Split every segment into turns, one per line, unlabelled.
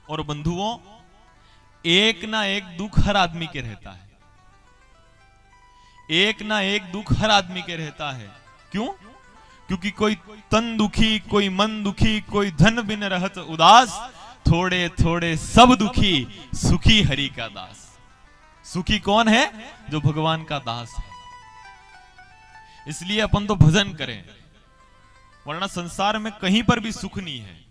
और बंधुओं, एक ना एक दुख हर आदमी के रहता है। एक ना एक दुख हर आदमी के रहता है। क्यों? क्योंकि कोई तन दुखी, कोई मन दुखी, कोई धन बिन रहत उदास, थोड़े थोड़े सब दुखी, सुखी हरि का दास। सुखी कौन है? जो भगवान का दास है। इसलिए अपन तो भजन करें, वरना संसार में कहीं पर भी सुख नहीं है।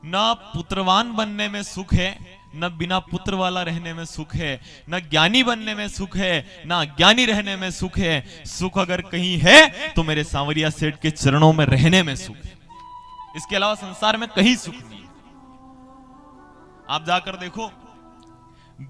ना पुत्रवान बनने में सुख है, न बिना पुत्र वाला रहने में सुख है, न ज्ञानी बनने में सुख है, न अज्ञानी रहने में सुख है। सुख अगर कहीं है तो मेरे सांवरिया सेठ के चरणों में रहने में सुख है। इसके अलावा संसार में कहीं सुख नहीं है। आप जाकर देखो,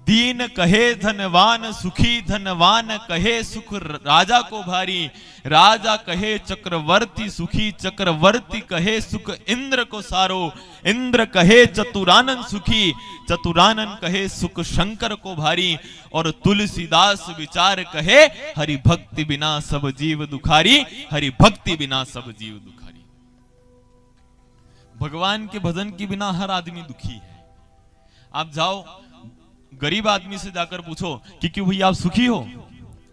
दीन कहे धनवान सुखी, धनवान कहे सुख राजा को भारी, राजा कहे चक्रवर्ती सुखी, चक्रवर्ती कहे सुख इंद्र को सारो, इंद्र कहे चतुरानन सुखी, चतुरानन कहे सुख शंकर को भारी, और तुलसीदास विचार कहे हरि भक्ति बिना सब जीव दुखारी, हरि भक्ति बिना सब जीव दुखारी। भगवान के भजन के बिना हर आदमी दुखी है। आप जाओ गरीब आदमी से जाकर पूछो कि क्यों भैया आप सुखी हो?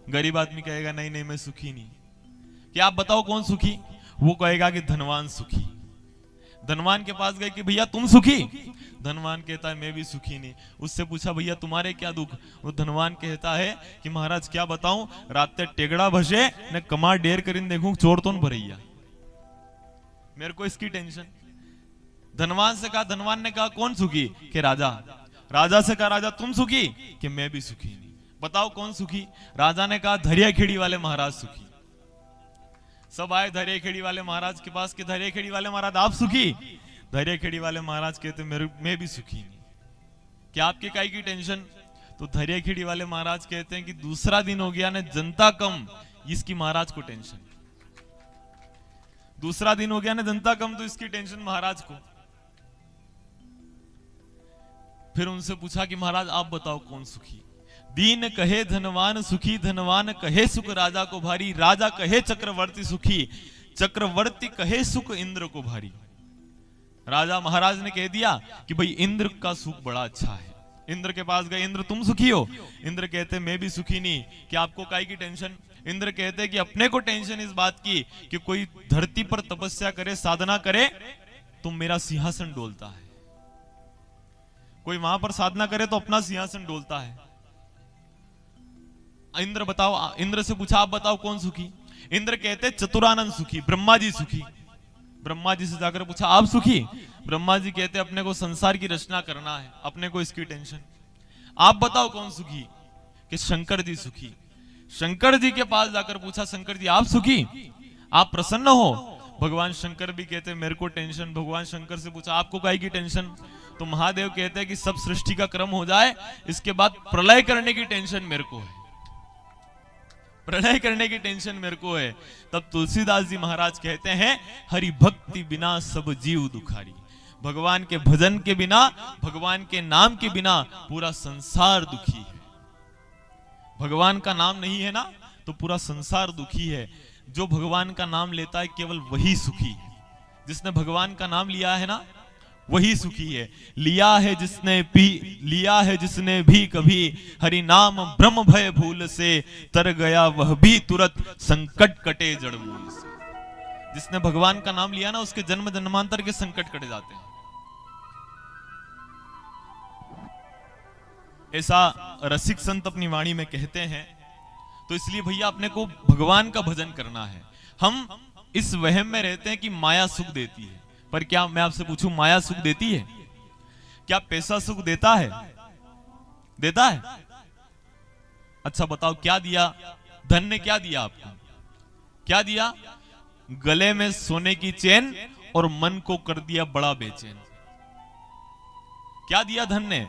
गरीब आदमी कहेगा नहीं नहीं मैं सुखी नहीं। कि आप बताओ कौन सुखी? वो कहेगा कि धनवान सुखी। धनवान के पास गए कि भैया तुम सुखी? धनवान कहता है मैं भी सुखी नहीं। उससे पूछा भैया तुम्हारे क्या दुख? वो धनवान कहता है कि महाराज क्या बताऊं, रात टेगड़ा भसे ने कमा डेर करीन देखूं चोर तो न भरैया, मेरे को इसकी टेंशन। धनवान से कहा, धनवान ने कहा कौन सुखी? कि राजा। राजा से कहा राजा तुम सुखी? कि मैं भी सुखी नहीं। बताओ कौन सुखी? राजा ने कहा धरिया खेड़ी वाले महाराज सुखी। सब आए धरिया खेड़ी वाले महाराज के पास कि धरिया खेड़ी वाले महाराज आप सुखी? धरिया खेड़ी वाले महाराज कहते मैं भी सुखी नहीं। क्या आपके काई की टेंशन? तो धरिया खेड़ी वाले महाराज कहते हैं कि दूसरा दिन हो गया ने जनता कम, इसकी महाराज को टेंशन। दूसरा दिन हो गया ना जनता कम, तो इसकी टेंशन महाराज को। फिर उनसे पूछा कि महाराज आप बताओ कौन सुखी? दीन कहे धनवान सुखी, धनवान कहे सुख राजा को भारी, राजा कहे चक्रवर्ती सुखी, चक्रवर्ती कहे सुख इंद्र को भारी। राजा महाराज ने कह दिया कि भाई इंद्र का सुख बड़ा अच्छा है। इंद्र के पास गए, इंद्र तुम सुखी हो? इंद्र कहते मैं भी सुखी नहीं। कि आपको काई की टेंशन? इंद्र कहते कि अपने को टेंशन इस बात की कि कोई धरती पर तपस्या करे, साधना करे तो मेरा सिंहासन डोलता है। कोई वहां पर साधना करे तो अपना सिंहासन डोलता है। इंद्र बताओ, इंद्र से पूछा आप बताओ कौन सुखी? इंद्र कहते चतुरानंद सुखी, ब्रह्मा जी सुखी। ब्रह्मा जी से जाकर पूछा आप सुखी? ब्रह्मा जी कहते अपने को संसार की रचना करना है, अपने को इसकी टेंशन। आप बताओ कौन सुखी? कि शंकर जी सुखी। शंकर जी के पास जाकर पूछा शंकर जी आप सुखी? आप प्रसन्न हो? भगवान शंकर भी कहते मेरे को टेंशन। भगवान शंकर से पूछा आपको काहे की टेंशन? तो महादेव कहते हैं कि सब सृष्टि का क्रम हो जाए, इसके बाद प्रलय करने की टेंशन मेरे को है। प्रलय करने की टेंशन मेरे को है। तब तुलसीदास जी महाराज कहते हैं हरि भक्ति बिना सब जीव दुखारी। भगवान के भजन के बिना, भगवान के नाम के बिना पूरा संसार दुखी है। भगवान का नाम नहीं है ना तो पूरा संसार दुखी है। जो भगवान का नाम लेता है केवल वही सुखी है। जिसने भगवान का नाम लिया है ना वही सुखी है। लिया है जिसने भी कभी हरि नाम ब्रह्म भय भूल से, तर गया वह भी तुरंत संकट कटे जड़ मूल से। जिसने भगवान का नाम लिया ना उसके जन्म जन्मांतर के संकट कटे जाते हैं। ऐसा रसिक संत अपनी वाणी में कहते हैं। तो इसलिए भैया अपने को भगवान का भजन करना है। हम इस वहम में रहते हैं कि माया सुख देती है, पर क्या मैं आपसे पूछूं माया सुख देती है? क्या पैसा सुख देता है? देता है? अच्छा बताओ क्या दिया धन ने? क्या दिया आपको? क्या दिया? गले में सोने की चेन और मन को कर दिया बड़ा बेचैन। क्या दिया धन ने?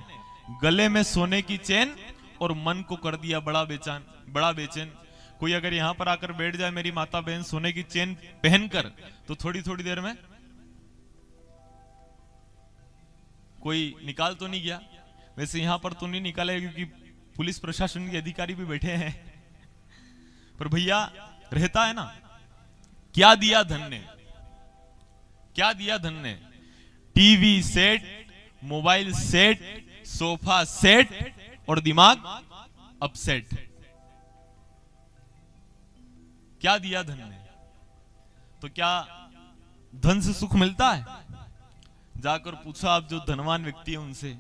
गले में सोने की चेन और मन को कर दिया बड़ा बेचैन। कोई अगर यहां पर आकर बैठ जाए मेरी माता बहन सोने की चेन पहनकर, तो थोड़ी थोड़ी देर में कोई निकाल तो नहीं गया? वैसे यहां पर तो नहीं निकाले क्योंकि पुलिस प्रशासन के अधिकारी भी बैठे हैं, पर भैया रहता है ना। क्या दिया धन ने? क्या दिया धन ने? TV set mobile set, sofa set और दिमाग अपसेट। क्या दिया धन ने? तो क्या धन से सुख मिलता है? जाकर पूछा आप जो धनवान व्यक्ति है उनसे,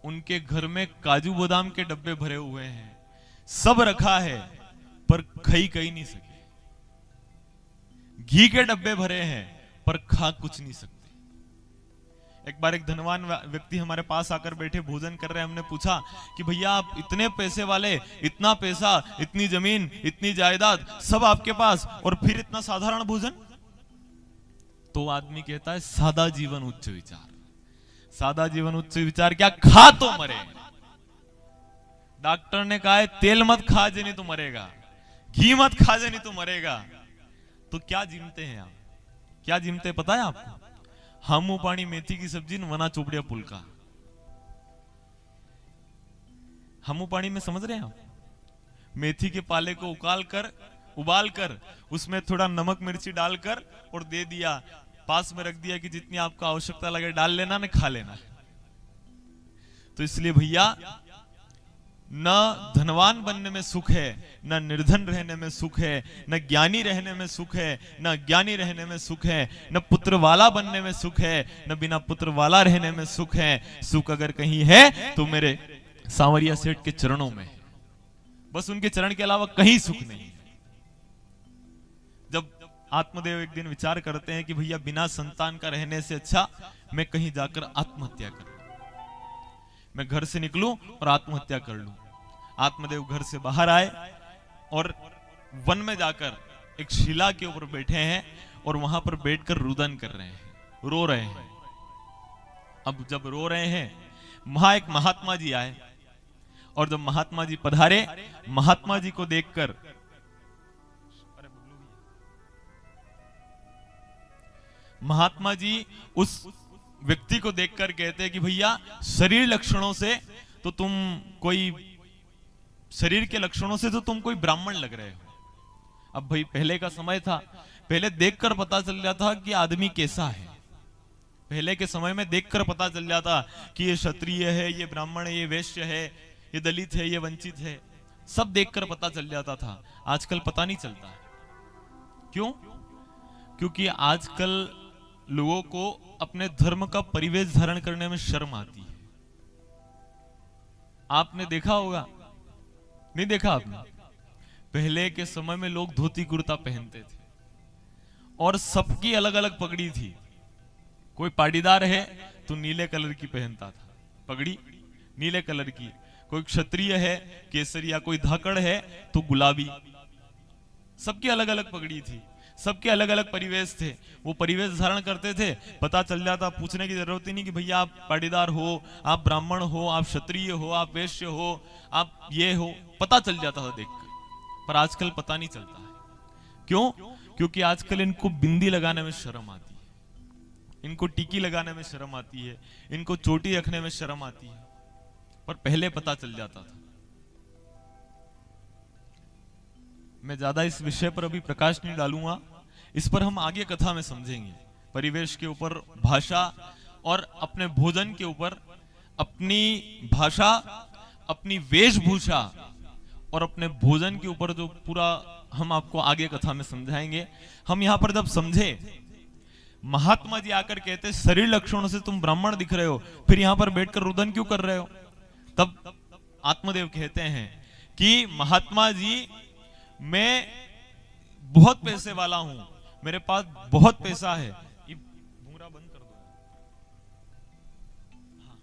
उनके घर में काजू बादाम के डब्बे भरे हुए हैं, सब रखा है, पर खाई कहीं नहीं सके। घी के डब्बे भरे हैं पर खा कुछ नहीं सकते। एक बार एक धनवान व्यक्ति हमारे पास आकर बैठे, भोजन कर रहे हैं। हमने पूछा कि भैया आप इतने पैसे वाले, इतना पैसा, इतनी जमीन, इतनी जायदाद सब आपके पास, और फिर इतना साधारण भोजन? तो आदमी कहता है सादा जीवन उच्च विचार। सादा जीवन उच्च विचार क्या? खा तो मरे। डॉक्टर ने कहा है तेल मत खा जे नहीं तो मरेगा, घी मत खा जे नहीं तो मरेगा। तो क्या जिमते हैं आप? क्या जिमते पता है आपको? हमू पानी मेथी की सब्जी, वना चोपड़िया पुलका। हमू पानी में समझ रहे हैं आप? मेथी के पाले को उबाल कर उसमें थोड़ा नमक मिर्ची डालकर और दे दिया, पास में रख दिया कि जितनी आपको आवश्यकता लगे डाल लेना, न खा लेना। तो इसलिए भैया, न धनवान बनने में सुख है, न निर्धन रहने में सुख है, न ज्ञानी रहने में सुख है, न अज्ञानी रहने में सुख है, न पुत्र वाला बनने में सुख है, न बिना पुत्र वाला रहने में सुख है। सुख अगर कहीं है तो मेरे सांवरिया सेठ के चरणों में, बस उनके चरण के अलावा कहीं सुख नहीं। जब आत्मदेव एक दिन विचार करते हैं कि भैया बिना संतान का रहने से अच्छा मैं कहीं जाकर आत्महत्या करूं, मैं घर से निकलूं और आत्महत्या कर लूं। आत्मदेव घर से बाहर आए और वन में जाकर एक शिला के ऊपर बैठे हैं और वहां पर बैठकर रुदन कर रहे हैं, रो रहे हैं। अब जब रो रहे हैं, वहां एक महात्मा जी आए, और जब महात्मा जी पधारे, महात्मा जी को देखकर महात्मा जी उस व्यक्ति को देखकर कहते हैं कि भैया शरीर लक्षणों से तो तुम कोई, शरीर के लक्षणों से तो तुम कोई ब्राह्मण लग रहे हो। अब भाई पहले का समय था, पहले देखकर पता चल जाता कि आदमी कैसा है। पहले के समय में देखकर पता चल जाता कि ये क्षत्रिय है, ये ब्राह्मण है, ये वैश्य है, ये दलित है, ये वंचित है, सब देखकर पता चल जाता था। आजकल पता नहीं चलता है। क्यों? क्योंकि आजकल लोगों को अपने धर्म का परिवेश धारण करने में शर्म आती है। आपने देखा होगा, नहीं देखा आपने? पहले के समय में लोग धोती कुर्ता पहनते थे और सबकी अलग अलग पगड़ी थी। कोई पाटीदार है तो नीले कलर की पहनता था, पगड़ी नीले कलर की। कोई क्षत्रिय है केसरिया, कोई धाकड़ है तो गुलाबी। सबकी अलग अलग पगड़ी थी, सबके अलग अलग परिवेश थे। वो परिवेश धारण करते थे, पता चल जाता, पूछने की जरूरत ही नहीं कि भैया आप पाटीदार हो, आप ब्राह्मण हो, आप क्षत्रिय हो, आप वैश्य हो, आप ये हो, पता चल जाता था देखकर। पर आजकल पता नहीं चलता है। क्यों? क्योंकि आजकल इनको बिंदी लगाने में शर्म आती है, इनको टीकी लगाने में शर्म आती है, इनको चोटी रखने में शर्म आती है। पर पहले पता चल जाता था। मैं ज्यादा इस विषय पर अभी प्रकाश नहीं डालूंगा, इस पर हम आगे कथा में समझेंगे। परिवेश के ऊपर, भाषा और अपने भोजन के ऊपर, अपनी भाषा, अपनी वेशभूषा और अपने भोजन के ऊपर जो पूरा हम आपको आगे कथा में समझाएंगे। हम यहां पर जब समझे, महात्मा जी आकर कहते शरीर लक्षणों से तुम ब्राह्मण दिख रहे हो, फिर यहां पर बैठकर रुदन क्यों कर रहे हो? तब आत्मदेव कहते हैं कि महात्मा जी, मैं बहुत पैसे वाला हूं, मेरे पास बहुत पैसा है। ये भूरा बंद कर दो। हाँ।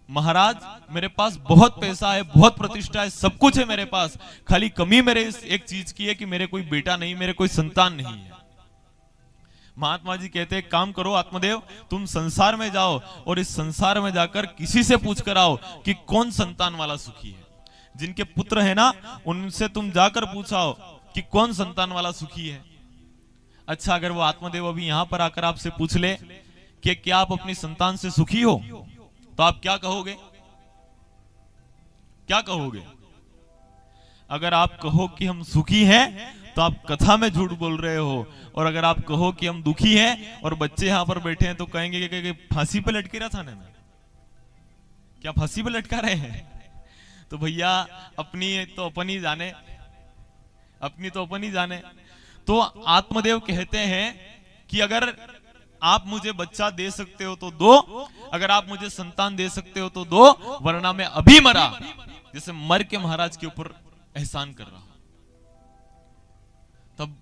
महाराज, मेरे पास बहुत पैसा है, बहुत प्रतिष्ठा है, सब कुछ है मेरे पास, खाली कमी मेरे इस एक चीज की है कि मेरे कोई बेटा नहीं, मेरे कोई संतान नहीं है। महात्मा जी कहते हैं काम करो आत्मदेव, तुम संसार में जाओ और इस संसार में जाकर किसी से पूछ कर आओ कि कौन संतान वाला सुखी है। जिनके पुत्र है ना, उनसे तुम जाकर पूछाओ कि कौन संतान वाला सुखी है। अच्छा, अगर वो आत्मदेव अभी यहां पर आकर आपसे पूछ ले कि क्या आप अपनी संतान से सुखी हो, तो आप क्या कहोगे? क्या कहोगे? अगर आप कहो कि हम सुखी हैं तो आप कथा में झूठ बोल रहे हो। और अगर आप कहो कि हम दुखी हैं और बच्चे यहाँ पर बैठे हैं तो कहेंगे कि फांसी पे लटके रहा थाने में, क्या फांसी पे लटका रहे हैं? तो भैया अपनी तो अपन ही जाने, अपनी तो अपन ही जाने। तो आत्मदेव कहते हैं कि अगर आप मुझे बच्चा दे सकते हो तो दो, अगर आप मुझे संतान दे सकते हो तो दो, वरना मैं अभी मरा, जैसे मर के महाराज के ऊपर एहसान कर रहा। तब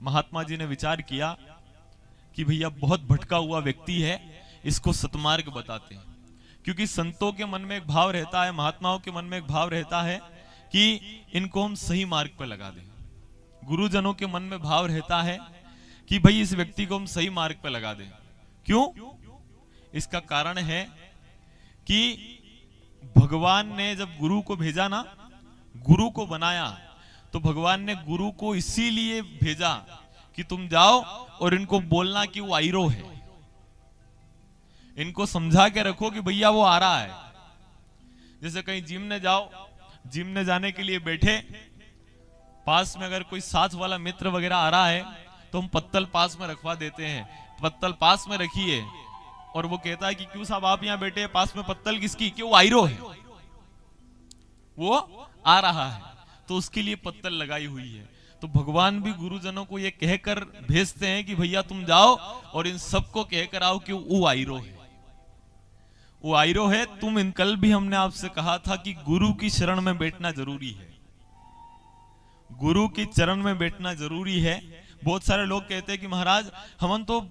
महात्मा जी ने विचार किया कि भैया बहुत भटका हुआ व्यक्ति है, इसको सतमार्ग बताते हैं। क्योंकि संतों के मन में एक भाव रहता है, महात्माओं के मन में एक भाव रहता है कि इनको हम सही मार्ग पर लगा दें। गुरुजनों के मन में भाव रहता है कि भाई इस व्यक्ति को हम सही मार्ग पर लगा दें। क्यों? इसका कारण है कि भगवान ने जब गुरु को भेजा ना, गुरु को बनाया, तो भगवान ने गुरु को इसीलिए भेजा कि तुम जाओ और इनको बोलना कि वो आईरो है, इनको समझा के रखो कि भैया वो आ रहा है। जैसे कहीं जिम में जाओ, जिम में जाने के लिए बैठे, पास में अगर कोई साथ वाला मित्र वगैरह आ रहा है तो हम पत्तल पास में रखवा देते हैं, पत्तल पास में रखिए, और वो कहता है कि क्यों साहब आप यहां बैठे, पास में पत्तल किसकी? क्यों? आईरो है, वो आ रहा है, तो उसके लिए पत्तल लगाई हुई है। तो भगवान भी गुरुजनों को ये कहकर भेजते हैं कि भैया तुम जाओ और इन सबको कहकर आओ कि वो आईरो है, वो आईरो है। तुम इन कल भी हमने आपसे कहा था कि गुरु की शरण में बैठना जरूरी है, गुरु की चरण में बैठना जरूरी है। बहुत सारे लोग कहते हैं कि महाराज हम तो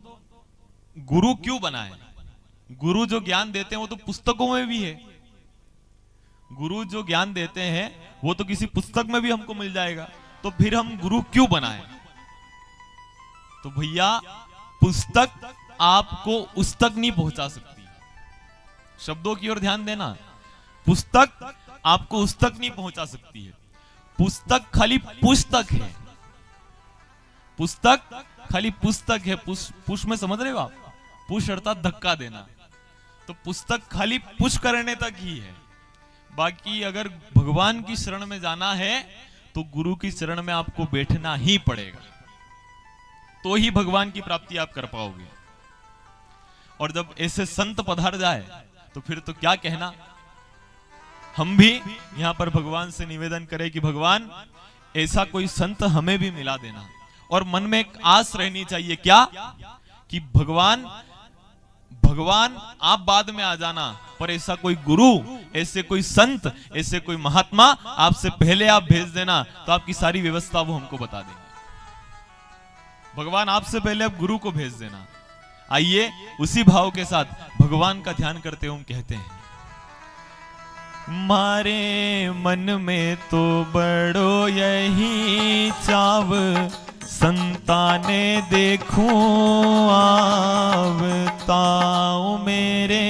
गुरु क्यों बनाए? गुरु जो ज्ञान देते हैं वो तो पुस्तकों में भी है, गुरु जो ज्ञान देते हैं वो तो किसी पुस्तक में भी हमको मिल जाएगा, तो फिर हम गुरु क्यों बनाए? तो भैया पुस्तक आपको उस तक नहीं पहुंचा सकती, शब्दों की ओर ध्यान देना, पुस्तक आपको उस तक नहीं पहुंचा सकती है। पुस्तक खाली पुस्तक है, पुस्तक खाली पुस्तक है। पुश में समझ रहे हो आप? पुश अर्थात धक्का देना, तो पुस्तक खाली पुश करने तक ही है। बाकी अगर भगवान की शरण में जाना है तो गुरु की शरण में आपको बैठना ही पड़ेगा, तो ही भगवान की प्राप्ति आप कर पाओगे। और जब ऐसे संत पधार जाए तो फिर तो क्या कहना। हम भी यहां पर भगवान से निवेदन करें कि भगवान ऐसा कोई संत हमें भी मिला देना, और मन में एक आस रहनी चाहिए, क्या? कि भगवान आप बाद में आ जाना, पर ऐसा कोई गुरु, ऐसे कोई संत, ऐसे कोई महात्मा आपसे पहले आप भेज देना, तो आपकी सारी व्यवस्था वो हमको बता देंगे। भगवान आपसे पहले आप गुरु को भेज देना। आइए उसी भाव के साथ भगवान का ध्यान करते हुए हम कहते हैं, मारे मन में तो बड़ो यही चाव, संताने देखूं आवताओ, मेरे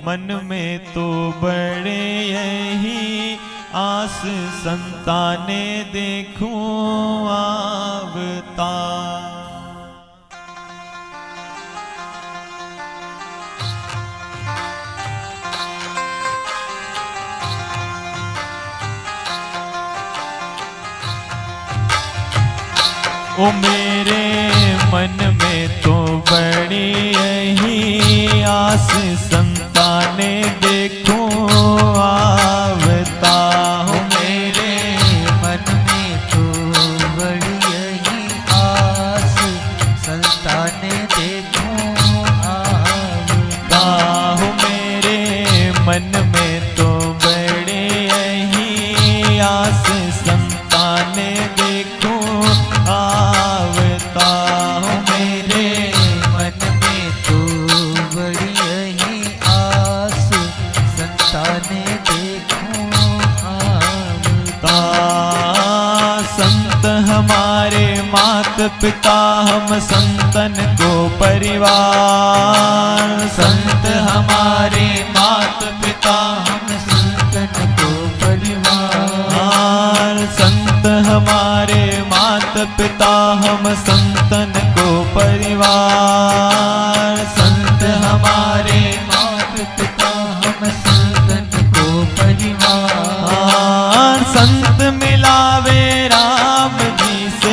मन में तो बड़े यही आस, संताने देखूं आवता। ओ मेरे मन में तो बड़ी यही आस, संताने देखो आवता।
ओ मेरे मन में तो बड़ी यही आस, संताने देखो आवता।
हो मेरे मन में तो बड़े यही आस, संताने देखो आवता।
ओ मेरे मन में तो बड़ी यही आस, संताने देखो आवता।
संत हमारे मात पिता, हम संतन को परिवार।
संत हमारे मात पिता, हम संतन को परिवार।
संत हमारे मात पिता, हम संतन को परिवार।
संत हमारे मात पिता, हम संतन को परिवार।
संत मिलावे राम जी से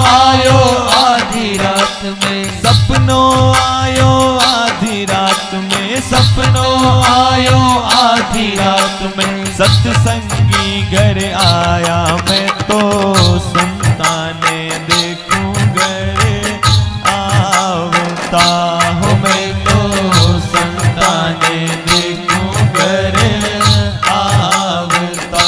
आयो आधी रात में,
सपनों आयो आधी रात में,
सपनों आयो आधी रात में,
सत्संगी घर आया मैं तो संताने देखूं घर आवता हूँ मैं तो संताने देखूं घर आवता।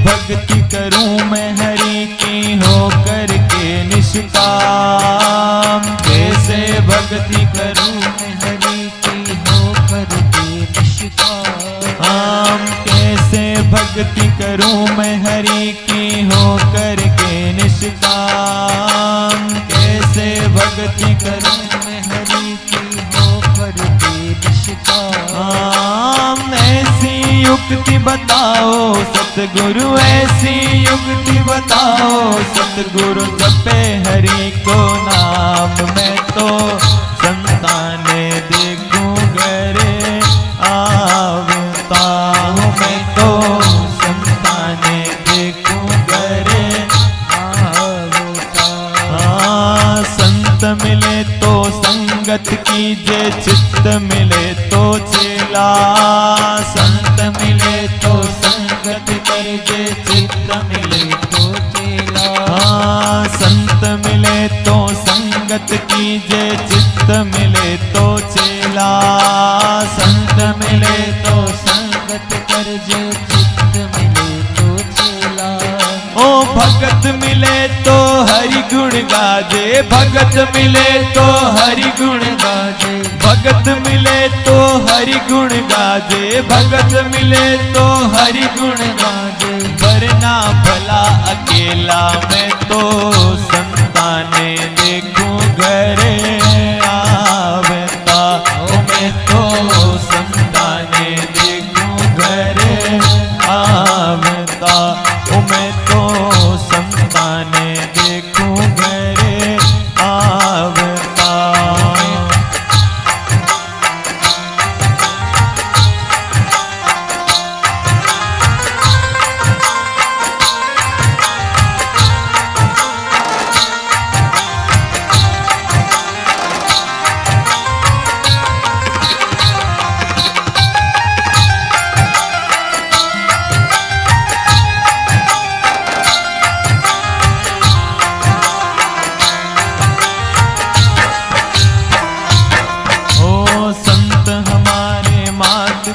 भक्ति करूं मैं हरि की होकर के निष्काम, कैसे भक्ति करूं मैं हरि की होकर के निष्काम, कैसे भक्ति करूं मैं हरि की होकर के निष्काम, कैसे भक्ति करूं मैं हरि की होकर के निष्काम। ऐसी युक्ति बताओ सतगुरु, ऐसी युक्ति बताओ सतगुरु, जपे हरि को नाम मैं तो संताने देखूं घर आवता हूँ मैं तो संताने देखूं घर आवता। संत मिले तो संगत कीजे, चित्त मिले तो चेला, संत मिले तो संगत करजे, चित्त मिले तो चेला। संत मिले तो संगत कीजे, चित्त मिले तो चेला, संत मिले तो संगत करजे, चित्त मिले तो चेला। ओ भगत मिले तो हरि गुण गाजे, भगत मिले तो हरि गुण गाजे, भगत मिले तो हरि गुण गाजे, भगत मिले तो हरि गुण गाजे। वरना भला अकेला मैं तो संताने देखूं घर आवता हूँ मैं तो संताने देखूं घर आवता हूँ मैं तो संताने देखूं घर आवता।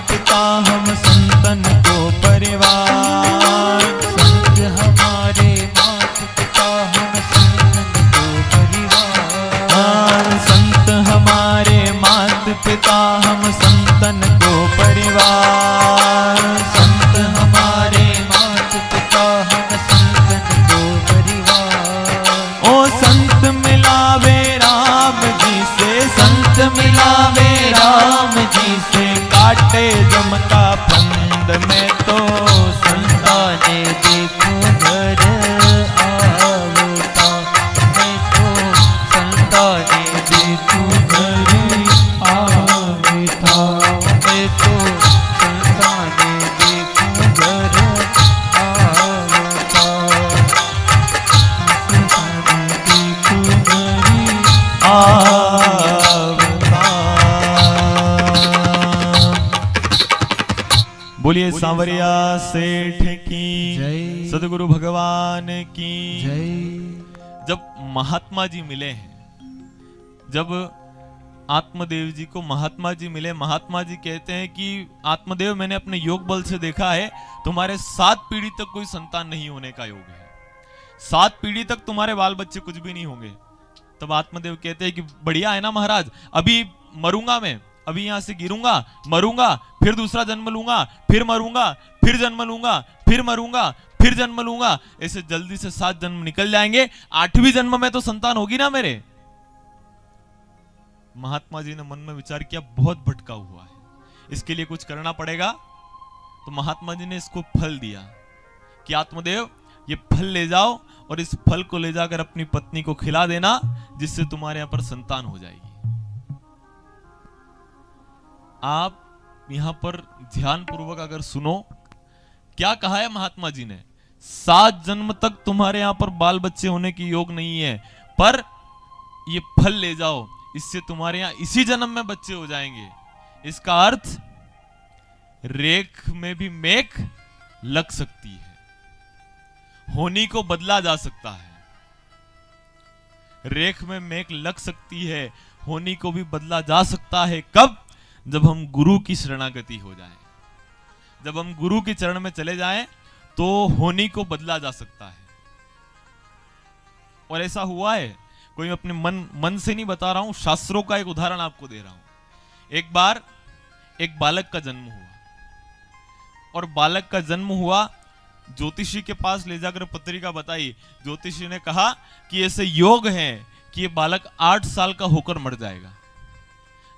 पिता हम संतन को परिवार, संत हमारे मात पिता हम संतन को परिवार, संत हमारे मात पिता हम संतन को परिवार, संत हमारे मात पिता हम संतन को परिवार। ओ संत मिलावे राम जी से, संत मिलावे राम जी से, काटे जम का फंद में तो संताने देखूं घर आवता, मैं तो संताने देखूं घर आवता, मैं तो संताने देखूं घर आवता, संताने देखूं घर आवता। बोलिए सांवरिया सेठ की
जय,
सदगुरु भगवान की
जय।
जब महात्मा जी मिले हैं, जब आत्मदेव जी को महात्मा जी मिले। महात्मा जी कहते हैं कि आत्मदेव, मैंने अपने योग बल से देखा है तुम्हारे 7 पीढ़ी तक कोई संतान नहीं होने का योग है, 7 पीढ़ी तक तुम्हारे बाल बच्चे कुछ भी नहीं होंगे। तब आत्मदेव कहते हैं कि बढ़िया है ना महाराज, अभी मरूंगा मैं, अभी यहां से गिरूंगा, मरूंगा, फिर दूसरा जन्म लूंगा, फिर मरूंगा, फिर जन्म लूंगा, फिर मरूंगा, फिर जन्म लूंगा, ऐसे जल्दी से 7 जन्म निकल जाएंगे, 8वें जन्म में तो संतान होगी ना मेरे। महात्मा जी ने मन में विचार किया, बहुत भटका हुआ है, इसके लिए कुछ करना पड़ेगा। तो महात्मा जी ने इसको फल दिया कि आत्मदेव ये फल ले जाओ और इस फल को ले जाकर अपनी पत्नी को खिला देना, जिससे तुम्हारे यहां पर संतान हो जाएगी। आप यहां पर ध्यान पूर्वक अगर सुनो, क्या कहा है महात्मा जी ने, 7 जन्म तक तुम्हारे यहां पर बाल बच्चे होने की योग नहीं है, पर ये फल ले जाओ, इससे तुम्हारे यहां इसी जन्म में बच्चे हो जाएंगे। इसका अर्थ रेख में भी मेख लग सकती है, होनी को बदला जा सकता है। रेख में मेख लग सकती है, होनी को भी बदला जा सकता है। कब? जब हम गुरु की शरणागति हो जाएं, जब हम गुरु के चरण में चले जाएं तो होनी को बदला जा सकता है। और ऐसा हुआ है, कोई अपने मन से नहीं बता रहा हूं, शास्त्रों का एक उदाहरण आपको दे रहा हूं। एक बार एक बालक का जन्म हुआ, और बालक का जन्म हुआ, ज्योतिषी के पास ले जाकर पत्रिका बताई। ज्योतिषी ने कहा कि ऐसे योग है कि ये बालक 8 साल का होकर मर जाएगा,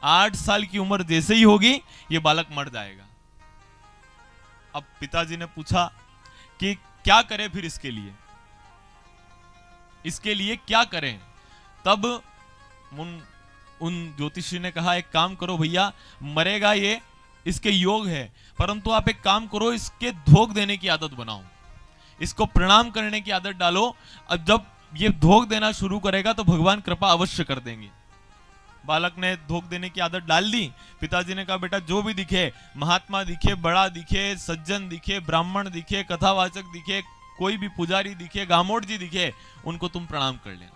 8 साल की उम्र जैसे ही होगी ये बालक मर जाएगा। अब पिताजी ने पूछा कि क्या करें फिर इसके लिए क्या करें। तब उन ज्योतिषी ने कहा, एक काम करो भैया, मरेगा ये, इसके योग है, परंतु आप एक काम करो, इसके धोख देने की आदत बनाओ, इसको प्रणाम करने की आदत डालो। अब जब ये धोख देना शुरू करेगा तो भगवान कृपा अवश्य कर देंगे। बालक ने धोख देने की आदत डाल दी। पिताजी ने कहा, बेटा जो भी दिखे, महात्मा दिखे, बड़ा दिखे, सज्जन दिखे, ब्राह्मण दिखे, कथावाचक दिखे, कोई भी पुजारी दिखे, गामोड़ जी दिखे, उनको तुम प्रणाम कर लेना।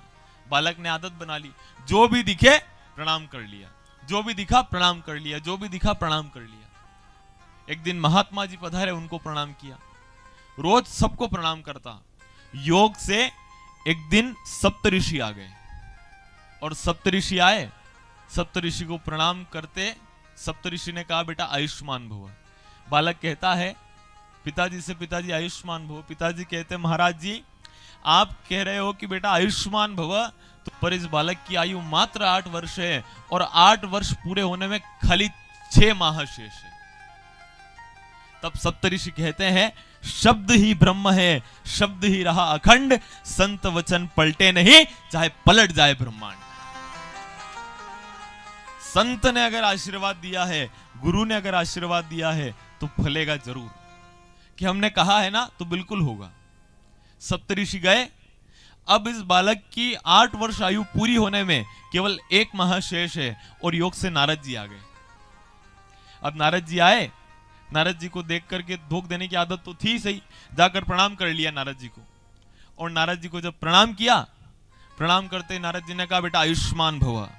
बालक ने आदत बना ली, जो भी दिखे प्रणाम कर लिया, जो भी दिखा प्रणाम कर लिया, जो भी दिखा प्रणाम कर लिया। एक दिन महात्मा जी पधारे, उनको प्रणाम किया, रोज सबको प्रणाम करता। योग से एक दिन सप्तऋषि आ गए, और सप्तऋषि आए, सप्तऋषि को प्रणाम करते सप्तऋषि ने कहा, बेटा आयुष्मान भव। बालक कहता है पिताजी से, पिताजी आयुष्मान भव। पिताजी कहते, महाराज जी आप कह रहे हो कि बेटा आयुष्मान भव, तो पर इस बालक की आयु मात्र 8 वर्ष है, और 8 वर्ष पूरे होने में खाली 6 माह शेष है। तब सप्तऋषि कहते हैं, शब्द ही ब्रह्म है, शब्द ही रहा अखंड, संत वचन पलटे नहीं, चाहे पलट जाए ब्रह्मांड। संत ने अगर आशीर्वाद दिया है, गुरु ने अगर आशीर्वाद दिया है, तो फलेगा जरूर। कि हमने कहा है ना, तो बिल्कुल होगा। सप्तऋषि गए, अब इस बालक की 8 वर्ष आयु पूरी होने में केवल 1 माह शेष है, और योग से नारद जी आ गए। अब नारद जी आए, नारद जी को देख करके धोख देने की आदत तो थी सही, जाकर प्रणाम कर लिया नारद जी को। और नारद जी को जब प्रणाम किया, प्रणाम करते नारद जी ने कहा, बेटा आयुष्मान भव।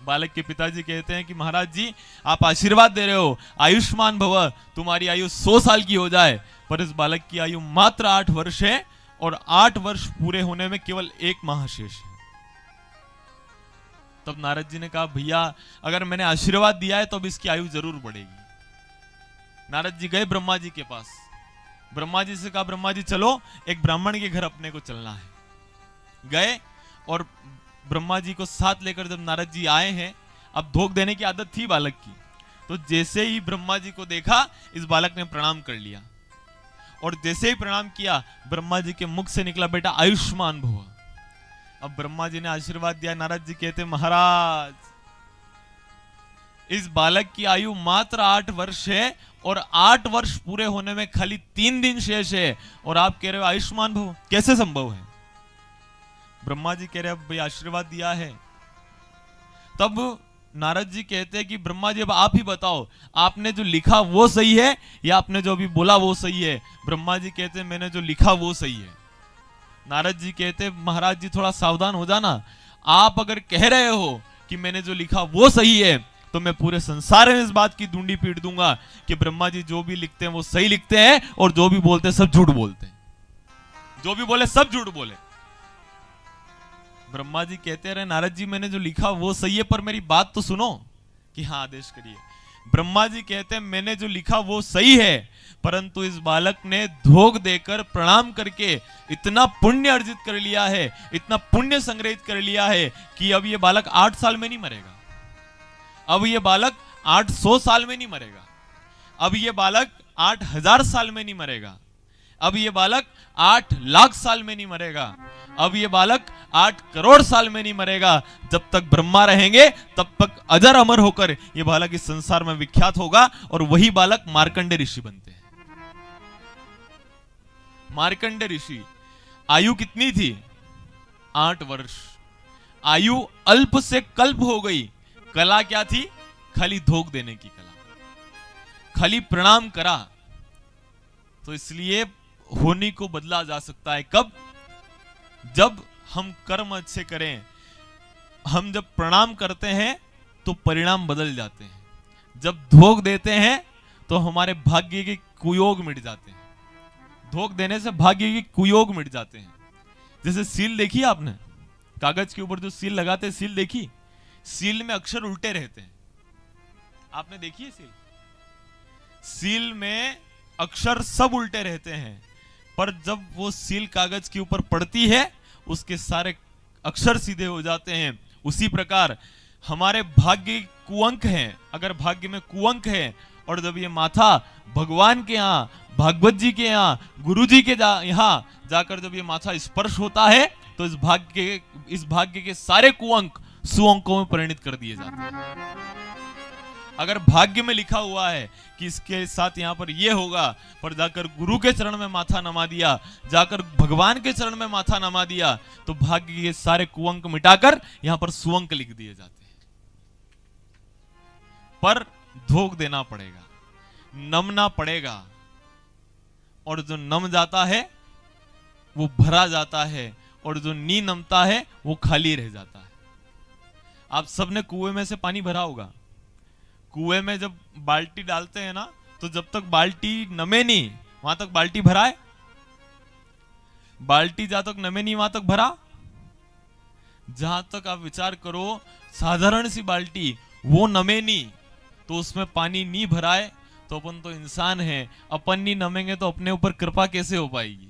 बालक के पिताजी कहते हैं कि महाराज जी आप आशीर्वाद दे रहे हो, आयुष्मान भव, तुम्हारी आयु 100 साल की हो जाए, पर इस बालक की आयु मात्र 8 वर्ष है, और 8 वर्ष पूरे होने में केवल 1 माह शेष है। तब नारद जी ने कहा, भैया अगर मैंने आशीर्वाद दिया है तो अब इसकी आयु जरूर बढ़ेगी। नारद जी गए ब्रह्मा जी के पास, ब्रह्मा जी से कहा, ब्रह्मा जी चलो एक ब्राह्मण के घर अपने को चलना है। गए, और ब्रह्मा जी को साथ लेकर जब नारद जी आए हैं, अब धोख देने की आदत थी बालक की, तो जैसे ही ब्रह्मा जी को देखा, इस बालक ने प्रणाम कर लिया, और जैसे ही प्रणाम किया, ब्रह्मा जी के मुख से निकला, बेटा आयुष्मान भव। अब ब्रह्मा जी ने आशीर्वाद दिया। नारद जी कहते, महाराज इस बालक की आयु मात्र 8 वर्ष है, और 8 वर्ष पूरे होने में खाली 3 दिन शेष है, और आप कह रहे हो आयुष्मान भव, कैसे संभव है? ब्रह्मा जी कह रहे, अब भाई आशीर्वाद दिया है। तब नारद जी कहते हैं कि ब्रह्मा जी अब आप ही बताओ, आपने जो लिखा वो सही है, या आपने जो अभी बोला वो सही है? ब्रह्मा जी कहते हैं, मैंने जो लिखा वो सही है। नारद जी कहते, महाराज जी थोड़ा सावधान हो जाना, आप अगर कह रहे हो कि मैंने जो लिखा वो सही है, तो मैं पूरे संसार में इस बात की डूंडी पीट दूंगा कि ब्रह्मा जी जो भी लिखते हैं वो सही लिखते हैं और जो भी बोलते हैं सब झूठ बोलते हैं, जो भी बोले सब झूठ बोले। ब्रह्मा जी कहते रहे नारद जी मैंने जो लिखा वो सही है, पर मेरी बात तो सुनो कि हाँ आदेश करिए। ब्रह्मा जी कहते हैं मैंने जो लिखा वो सही है, परंतु इस बालक ने धोख देकर प्रणाम करके इतना पुण्य अर्जित कर लिया है, इतना पुण्य संग्रहित कर लिया है कि अब ये बालक 8 साल में नहीं मरेगा, अब ये बालक 800 साल में नहीं मरेगा, अब ये बालक 8000 साल में नहीं मरेगा, अब ये बालक 8 लाख साल में नहीं मरेगा, अब ये बालक 8 करोड़ साल में नहीं मरेगा। जब तक ब्रह्मा रहेंगे तब तक अजर अमर होकर ये बालक इस संसार में विख्यात होगा, और वही बालक मार्कंडे ऋषि बनते हैं। मार्कंडे ऋषि आयु कितनी थी? 8 वर्ष। आयु अल्प से कल्प हो गई। कला क्या थी? खाली धोख देने की कला, खाली प्रणाम करा। तो इसलिए होने को बदला जा सकता है कब? जब हम कर्म अच्छे करें। हम जब प्रणाम करते हैं तो परिणाम बदल जाते हैं, जब धोख देते हैं तो हमारे भाग्य के कुयोग मिट जाते हैं। धोख देने से भाग्य के कुयोग मिट जाते हैं। जैसे सील देखी आपने, कागज के ऊपर जो सील लगाते हैं, सील देखी? सील में अक्षर उल्टे रहते हैं, आपने देखी है सील? सील में अक्षर सब उल्टे रहते हैं, पर जब वो सील कागज के ऊपर पड़ती है उसके सारे अक्षर सीधे हो जाते हैं। उसी प्रकार हमारे भाग्य कुअंक हैं। अगर भाग्य में कुअंक है और जब ये माथा भगवान के यहाँ, भागवत जी के यहाँ, गुरु जी के यहाँ जाकर जब ये माथा स्पर्श होता है तो इस भाग्य के सारे कुअंक सुअंकों में परिणित कर दिए जाते हैं। अगर भाग्य में लिखा हुआ है कि इसके साथ यहाँ पर ये होगा, पर जाकर गुरु के चरण में माथा नमा दिया, जाकर भगवान के चरण में माथा नमा दिया, तो भाग्य के सारे कुअंक मिटाकर यहाँ पर सुअंक लिख दिए जाते हैं। पर धोख देना पड़ेगा, नमना पड़ेगा, और जो नम जाता है वो भरा जाता है, और जो नी नमता है वो खाली रह जाता है। आप सबने कुएं में से पानी भरा होगा। कुएं में जब बाल्टी डालते हैं ना, तो जब तक बाल्टी नमे नहीं वहां तक बाल्टी भरा है? बाल्टी जहां तक नमे नहीं वहां तक भरा? जहां तक आप विचार करो, साधारण सी बाल्टी वो नमे नहीं तो उसमें पानी नहीं भरा है, तो अपन तो इंसान है, अपन नहीं नमेंगे तो अपने ऊपर कृपा कैसे हो पाएगी?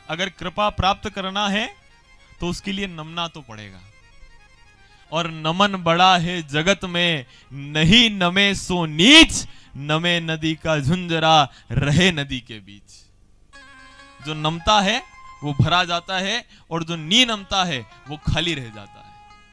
अगर कृपा प्राप्त करना है तो उसके लिए नमना तो पड़ेगा। और नमन बड़ा है जगत में, नहीं नमे सो नीच, नमे नदी का झुंझरा रहे नदी के बीच। जो नमता है वो भरा जाता है, और जो नी नमता है वो खाली रह जाता है।